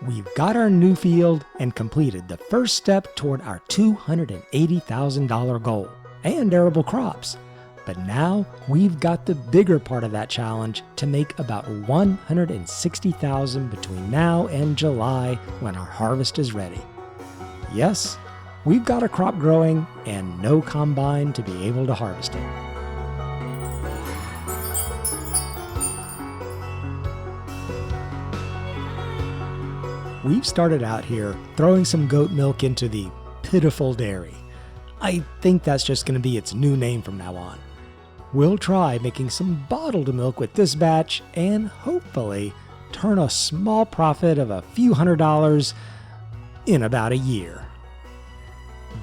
We've got our new field and completed the first step toward our $280,000 goal and arable crops. But now we've got the bigger part of that challenge to make about $160,000 between now and July when our harvest is ready. Yes, we've got a crop growing and no combine to be able to harvest it. We've started out here throwing some goat milk into the pitiful dairy. I think that's just going to be its new name from now on. We'll try making some bottled milk with this batch and hopefully turn a small profit of a few $100s in about a year.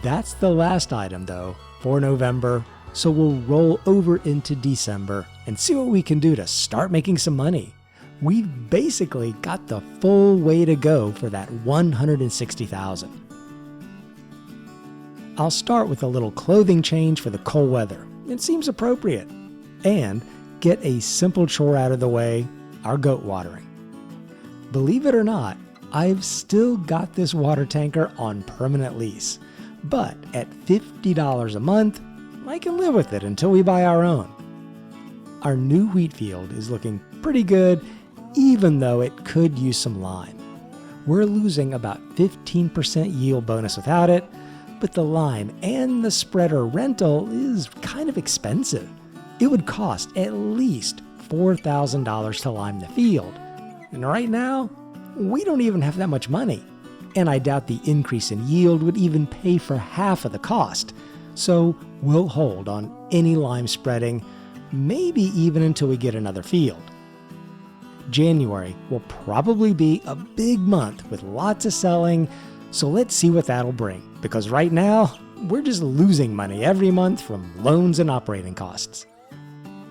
That's the last item though for November, so we'll roll over into December and see what we can do to start making some money. We've basically got the full way to go for that $160,000. I'll start with a little clothing change for the cold weather. It seems appropriate. And get a simple chore out of the way, our goat watering. Believe it or not, I've still got this water tanker on permanent lease. But at $50 a month, I can live with it until we buy our own. Our new wheat field is looking pretty good, even though it could use some lime. We're losing about 15% yield bonus without it, but the lime and the spreader rental is kind of expensive. It would cost at least $4,000 to lime the field. And right now, we don't even have that much money. And I doubt the increase in yield would even pay for half of the cost. So we'll hold on any lime spreading, maybe even until we get another field. January will probably be a big month with lots of selling, so let's see what that'll bring, because right now, we're just losing money every month from loans and operating costs.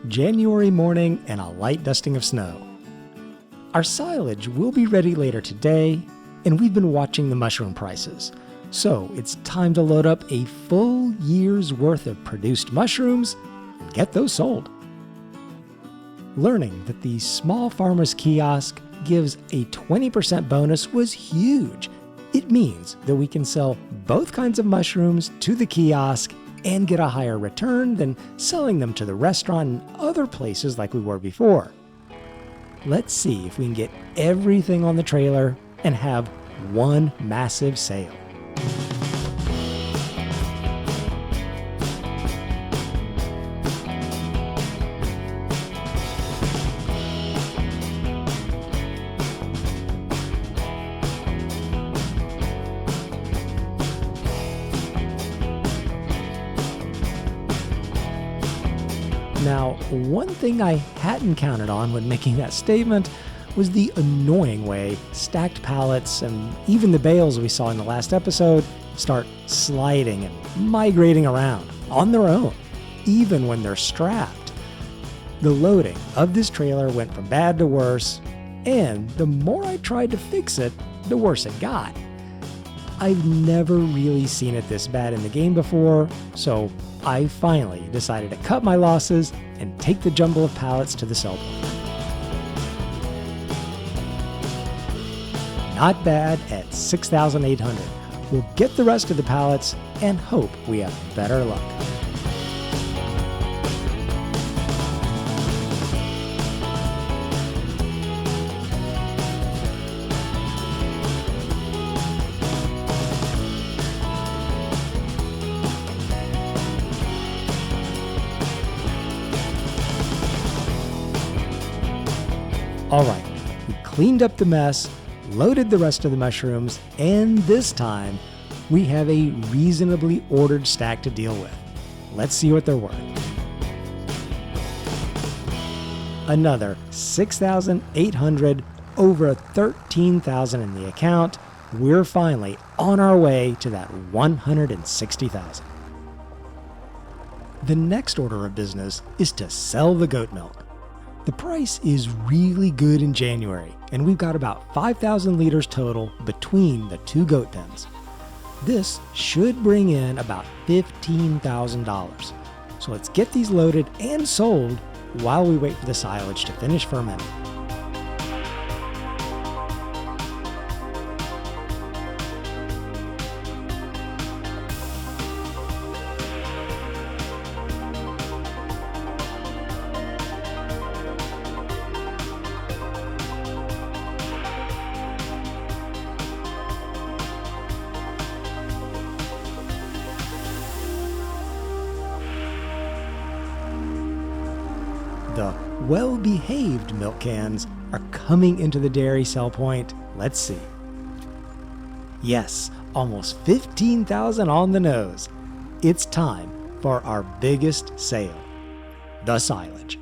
January morning and a light dusting of snow. Our silage will be ready later today, and we've been watching the mushroom prices, so it's time to load up a full year's worth of produced mushrooms and get those sold. Learning that the small farmer's kiosk gives a 20% bonus was huge. It means that we can sell both kinds of mushrooms to the kiosk and get a higher return than selling them to the restaurant and other places like we were before. Let's see if we can get everything on the trailer and have one massive sale. Now, one thing I hadn't counted on when making that statement was the annoying way stacked pallets and even the bales we saw in the last episode start sliding and migrating around on their own, even when they're strapped. The loading of this trailer went from bad to worse, and the more I tried to fix it, the worse it got. I've never really seen it this bad in the game before, so I finally decided to cut my losses and take the jumble of pallets to the sell point. Not bad at 6,800. We'll get the rest of the pallets and hope we have better luck. All right, we cleaned up the mess, loaded the rest of the mushrooms, and this time we have a reasonably ordered stack to deal with. Let's see what they're worth. Another 6,800, over 13,000 in the account. We're finally on our way to that 160,000. The next order of business is to sell the goat milk. The price is really good in January, and we've got about 5,000 liters total between the two goat pens. This should bring in about $15,000. So let's get these loaded and sold while we wait for the silage to finish fermenting. the well-behaved milk cans are coming into the dairy sell point. Let's see. Yes, almost 15,000 on the nose. It's time for our biggest sale, the silage.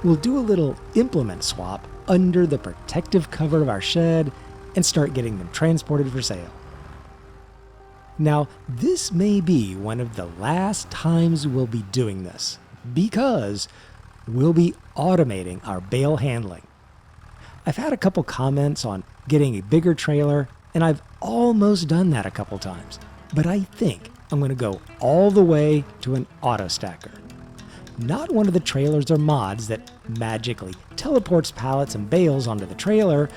We'll do a little implement swap under the protective cover of our shed and start getting them transported for sale. Now, this may be one of the last times we'll be doing this because we'll be automating our bale handling. I've had a couple comments on getting a bigger trailer, and I've almost done that a couple times, but I think I'm going to go all the way to an auto stacker. Not one of the trailers or mods that magically teleports pallets and bales onto the trailer.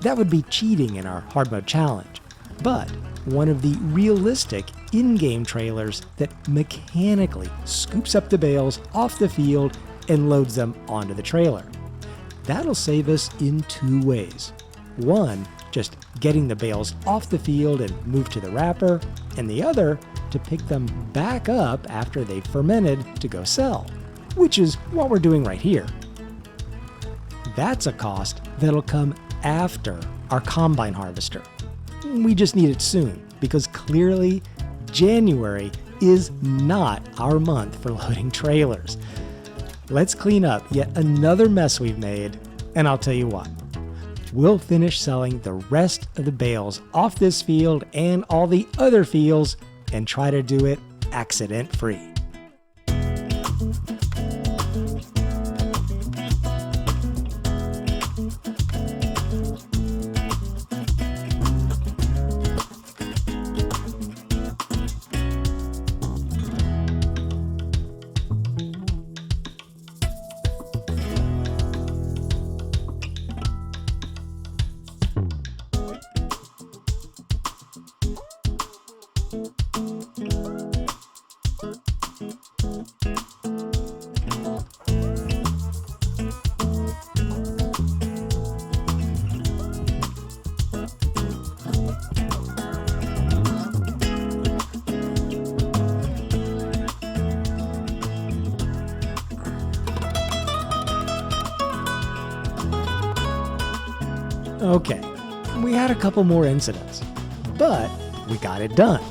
That would be cheating in our hard mode challenge, but one of the realistic in-game trailers that mechanically scoops up the bales off the field and loads them onto the trailer. That'll save us in two ways. One, just getting the bales off the field and moved to the wrapper, and the other, to pick them back up after they've fermented to go sell, which is what we're doing right here. That's a cost that'll come after our combine harvester. We just need it soon because clearly January is not our month for loading trailers. Let's clean up yet another mess we've made, and I'll tell you what. We'll finish selling the rest of the bales off this field and all the other fields and try to do it accident-free. Okay, we had a couple more incidents, but we got it done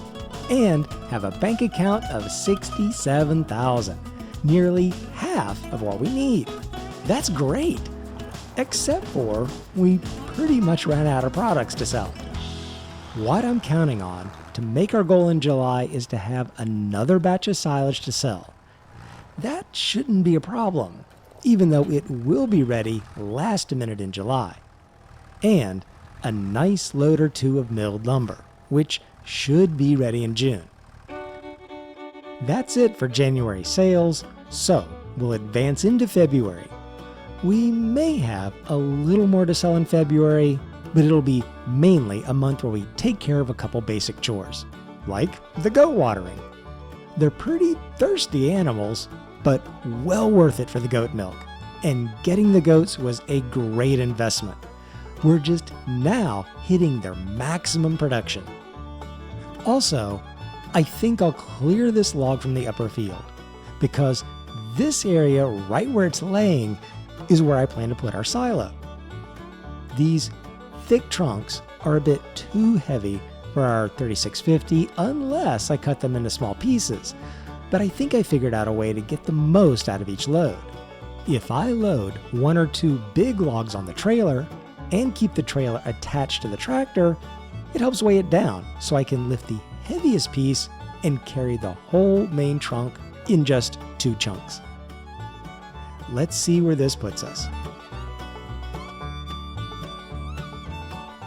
and have a bank account of 67,000, nearly half of what we need. That's great, except for we pretty much ran out of products to sell. What I'm counting on to make our goal in July is to have another batch of silage to sell. That shouldn't be a problem, even though it will be ready last minute in July. And a nice load or two of milled lumber, which should be ready in June. That's it for January sales, so we'll advance into February. We may have a little more to sell in February, but it'll be mainly a month where we take care of a couple basic chores, like the goat watering. They're pretty thirsty animals, but well worth it for the goat milk, and getting the goats was a great investment. We're just now hitting their maximum production. Also, I think I'll clear this log from the upper field because this area right where it's laying is where I plan to put our silo. These thick trunks are a bit too heavy for our 3650 unless I cut them into small pieces, but I think I figured out a way to get the most out of each load. If I load one or two big logs on the trailer and keep the trailer attached to the tractor, it helps weigh it down so I can lift the heaviest piece and carry the whole main trunk in just two chunks. Let's see where this puts us.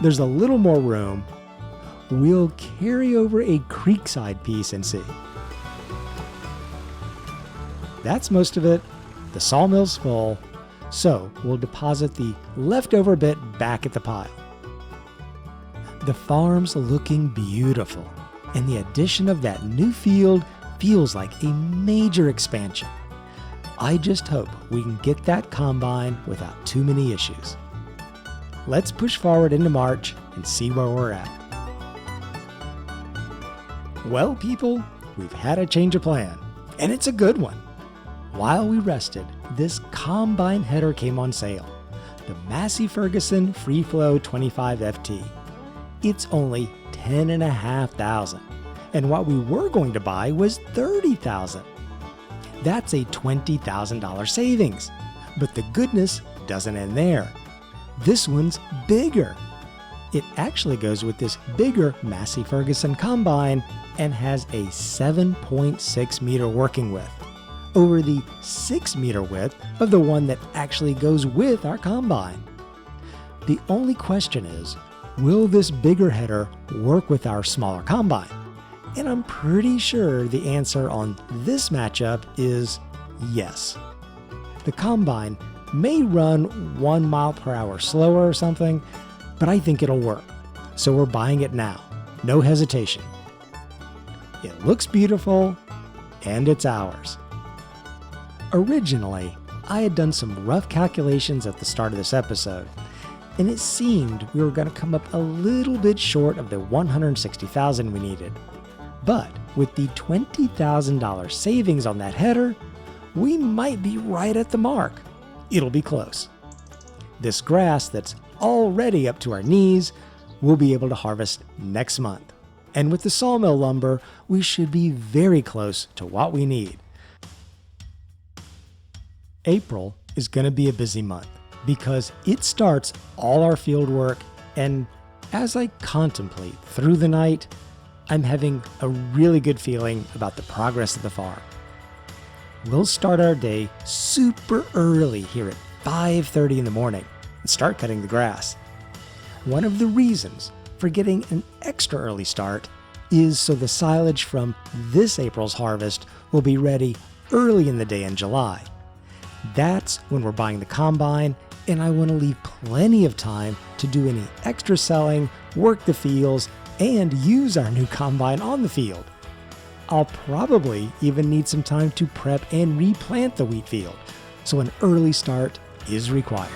There's a little more room. We'll carry over a creekside piece and see. That's most of it. The sawmill's full. So we'll deposit the leftover bit back at the pile. The farm's looking beautiful, and the addition of that new field feels like a major expansion. I just hope we can get that combine without too many issues. Let's push forward into March and see where we're at. Well, people, we've had a change of plan, and it's a good one. While we rested, this combine header came on sale. The Massey Ferguson FreeFlow 25 FT. It's only $10,500, and what we were going to buy was $30,000. That's a $20,000 savings. But the goodness doesn't end there. This one's bigger. It actually goes with this bigger Massey Ferguson combine and has a 7.6 meter working width, over the 6 meter width of the one that actually goes with our combine. The only question is, will this bigger header work with our smaller combine? And I'm pretty sure the answer on this matchup is yes. The combine may run 1 mile per hour slower or something, but I think it'll work. So we're buying it now. No hesitation. It looks beautiful, and it's ours. Originally, I had done some rough calculations at the start of this episode, and it seemed we were going to come up a little bit short of the $160,000 we needed. But with the $20,000 savings on that header, we might be right at the mark. It'll be close. This grass that's already up to our knees, we'll be able to harvest next month. And with the sawmill lumber, we should be very close to what we need. April is going to be a busy month because it starts all our field work, and as I contemplate through the night, I'm having a really good feeling about the progress of the farm. We'll start our day super early here at 5:30 in the morning and start cutting the grass. One of the reasons for getting an extra early start is so the silage from this April's harvest will be ready early in the day in July. That's when we're buying the combine, and I want to leave plenty of time to do any extra selling, work the fields, and use our new combine on the field. I'll probably even need some time to prep and replant the wheat field, so an early start is required.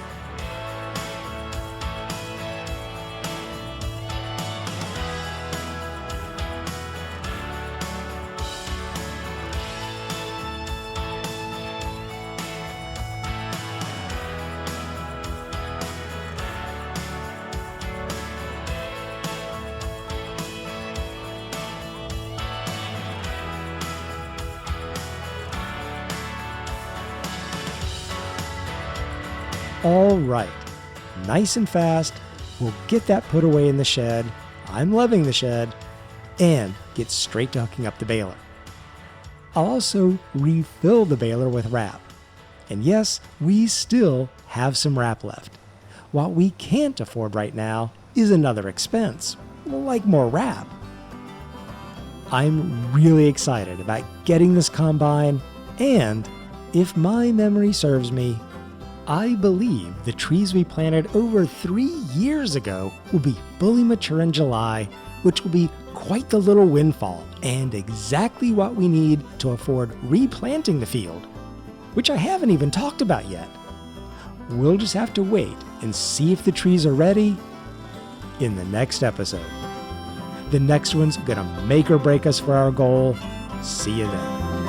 All right, nice and fast, we'll get that put away in the shed. I'm loving the shed, and get straight to hooking up the baler. I'll also refill the baler with wrap. And yes, we still have some wrap left. What we can't afford right now is another expense, like more wrap. I'm really excited about getting this combine, and if my memory serves me, I believe the trees we planted over 3 years ago will be fully mature in July, which will be quite the little windfall and exactly what we need to afford replanting the field, which I haven't even talked about yet. We'll just have to wait and see if the trees are ready in the next episode. The next one's gonna make or break us for our goal. See you then.